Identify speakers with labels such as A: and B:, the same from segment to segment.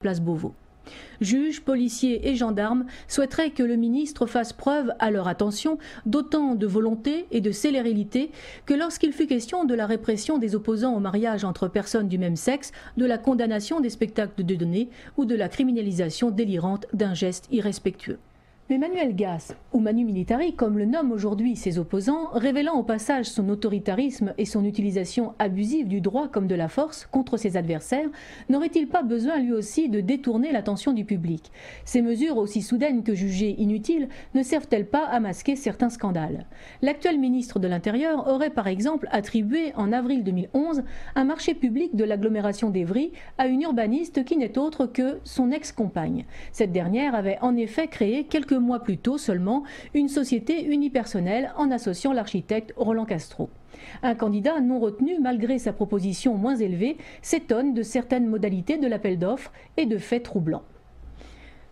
A: place Beauvau. Juges, policiers et gendarmes souhaiteraient que le ministre fasse preuve à leur attention d'autant de volonté et de célérité que lorsqu'il fut question de la répression des opposants au mariage entre personnes du même sexe, de la condamnation des spectacles de données ou de la criminalisation délirante d'un geste irrespectueux. Mais Manuel Gas, ou Manu Militari, comme le nomment aujourd'hui ses opposants, révélant au passage son autoritarisme et son utilisation abusive du droit comme de la force contre ses adversaires, n'aurait-il pas besoin lui aussi de détourner l'attention du public? Ces mesures, aussi soudaines que jugées inutiles, ne servent-elles pas à masquer certains scandales? L'actuel ministre de l'Intérieur aurait par exemple attribué en avril 2011 un marché public de l'agglomération d'Évry à une urbaniste qui n'est autre que son ex-compagne. Cette dernière avait en effet créé quelques mois plus tôt seulement une société unipersonnelle en associant l'architecte Roland Castro. Un candidat non retenu malgré sa proposition moins élevée s'étonne de certaines modalités de l'appel d'offres et de faits troublants.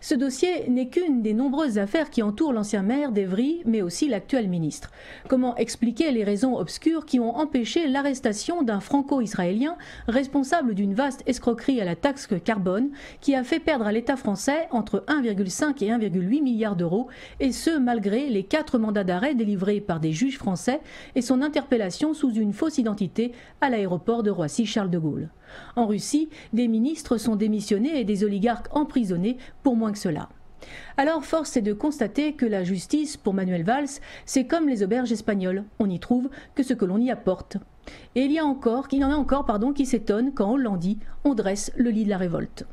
A: Ce dossier n'est qu'une des nombreuses affaires qui entourent l'ancien maire d'Évry, mais aussi l'actuel ministre. Comment expliquer les raisons obscures qui ont empêché l'arrestation d'un franco-israélien responsable d'une vaste escroquerie à la taxe carbone qui a fait perdre à l'État français entre 1,5 et 1,8 milliards d'euros, et ce malgré les 4 mandats d'arrêt délivrés par des juges français et son interpellation sous une fausse identité à l'aéroport de Roissy-Charles de Gaulle. En Russie, des ministres sont démissionnés et des oligarques emprisonnés pour moins que cela. Alors force est de constater que la justice, pour Manuel Valls, c'est comme les auberges espagnoles, on n'y trouve que ce que l'on y apporte. Et il y en a encore qui s'étonnent quand, on l'en dit, on dresse le lit de la révolte.